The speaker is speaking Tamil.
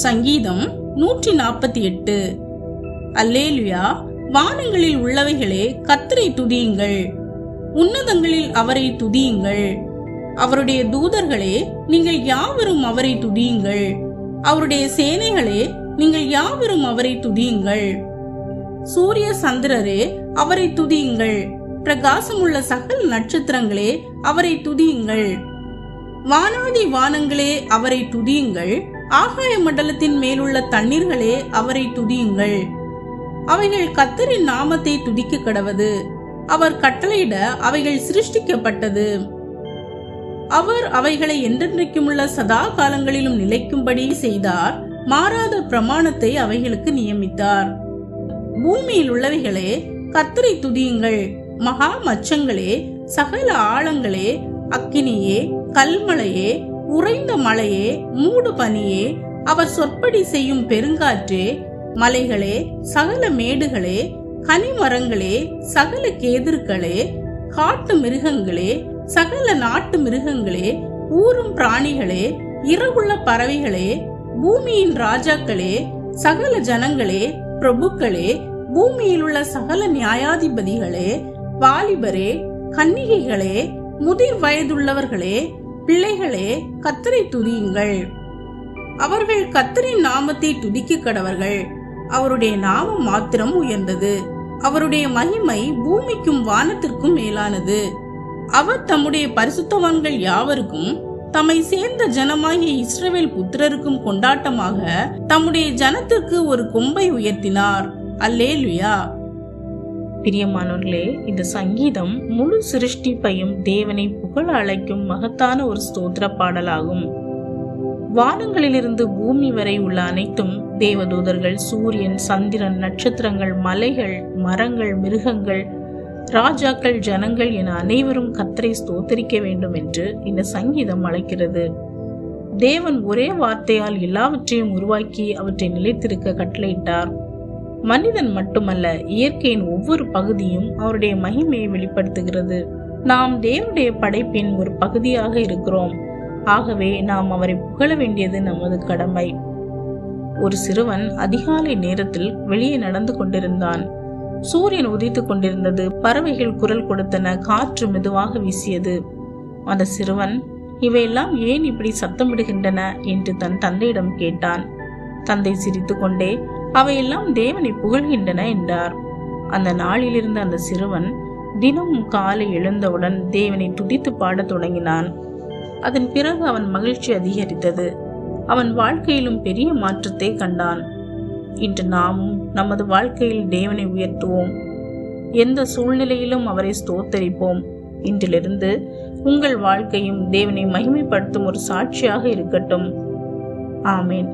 சங்கீதம் 148. அல்லேலுயா. வானங்களில் உள்ளவைகளே கர்த்தரை துதியுங்கள், உன்னதங்களில் அவரை துதியுங்கள். அவருடைய தூதர்களே, நீங்கள் யாவரும் அவரை துதியுங்கள். அவருடைய சேனைகளே, நீங்கள் யாவரும் அவரை துதியுங்கள். சூரிய சந்திரரே, அவரை துதியுங்கள். பிரகாசமுள்ள சகல நட்சத்திரங்களே, அவரை துதியுங்கள். வானாதி வானங்களே, அவரை துதியுங்கள். ஆகாய மண்டலத்தின் மேலுள்ள தண்ணீர்களே, அவரை துதியுங்கள். அவைகள் கர்த்தரின் நாமத்தை துதிக்க கடவது. அவர் கட்டளையிட அவைகள் சிருஷ்டிக்கப்பட்டது. அவர் அவைகளை என்றென்றைக்குமுள்ள சதா காலங்களிலும் நிலைக்கும்படி செய்தார். மாறாத பிரமாணத்தை அவைகளுக்கு நியமித்தார். பூமியில் உள்ளவைகளே, கர்த்தரை துதியுங்கள். மகா மச்சங்களே, சகல ஆழங்களே, அக்கினியே, கல்மலையே, உறைந்த மலையே, மூடு பனியே, அவர் சொற்படி செய்யும் பெருங்காற்றே, மலைகளே, சகல மேடுகளே, கனிமரங்களே, சகல கேதுர்களே, காட்டு மிருகங்களே, சகல நாட்டு மிருகங்களே, ஊரும் பிராணிகளே, இரவுள்ள பறவைகளே, பூமியின் ராஜாக்களே, சகல ஜனங்களே, பிரபுக்களே, பூமியில் உள்ள சகல நியாயாதிபதிகளே, வாலிபரே, கன்னிகைகளே, முதிர் வயதுள்ளவர்களே, பிள்ளைகளே, கர்த்தரை துதியுங்கள். அவர்கள் கர்த்தரின் நாமத்தை துதிக்க கடவர்கள். அவருடைய நாமம் மாத்திரம் உயர்ந்தது. அவருடைய மகிமை பூமிக்கும் வானத்திற்கும் மேலானது. அவர் தம்முடைய பரிசுத்தவான்கள் யாவருக்கும், தம்மை சேர்ந்த ஜனமாகிய இஸ்ரவேல் புத்திரருக்கும் கொண்டாட்டமாக தம்முடைய ஜனத்திற்கு ஒரு கொம்பை உயர்த்தினார். அல்லேலுயா. பிரியமானவர்களே, இந்த சங்கீதம் முழு சிருஷ்டிப்பையும் தேவனை புகழ அழைக்கும் மகத்தான ஒரு ஸ்தோத்திர பாடலாகும். வானங்களிலிருந்து பூமி வரை உள்ள அனைத்தும் தேவதூதர்கள், சூரியன், சந்திரன், நட்சத்திரங்கள், மலைகள், மரங்கள், மிருகங்கள், ராஜாக்கள், ஜனங்கள் என அனைவரும் கர்த்தரை ஸ்தோத்தரிக்க வேண்டும் என்று இந்த சங்கீதம் அழைக்கிறது. தேவன் ஒரே வார்த்தையால் எல்லாவற்றையும் உருவாக்கி அவற்றை நிலைத்திருக்க கட்டளையிட்டார். மனிதன் மட்டுமல்ல, இயற்கையின் ஒவ்வொரு பகுதியும் அவருடைய மகிமையை வெளிப்படுத்துகிறது. நாம் தேவனுடைய படைப்பின் ஒரு பகுதியாக இருக்கிறோம். ஆகவே நாம் அவரை புகழ வேண்டியது நமது கடமை. ஒரு சிறுவன் அதிகாலை நேரத்தில் வெளியே நடந்து கொண்டிருந்தான். சூரியன் உதித்துக் கொண்டிருந்தது. பறவைகள் குரல் கொடுத்தன. காற்று மெதுவாக வீசியது. அந்த சிறுவன், இவையெல்லாம் ஏன் இப்படி சத்தமிடுகின்றன என்று தன் தந்தையிடம் கேட்டான். தந்தை சிரித்து கொண்டே, அவையெல்லாம் தேவனை புகழ்கின்றன என்றார். அந்த நாளிலிருந்து அந்த சிறுவன் தினமும் காலை எழுந்தவுடன் தேவனை துதித்து பாடத் தொடங்கினான். அதன் பிறகு அவன் மகிழ்ச்சி அதிகரித்தது. அவன் வாழ்க்கையிலும் பெரிய மாற்றத்தை கண்டான். இன்று நாமும் நமது வாழ்க்கையில் தேவனை உயர்த்துவோம். எந்த சூழ்நிலையிலும் அவரை ஸ்தோத்தரிப்போம். இன்றிலிருந்து உங்கள் வாழ்க்கையும் தேவனை மகிமைப்படுத்தும் ஒரு சாட்சியாக இருக்கட்டும். ஆமேன்.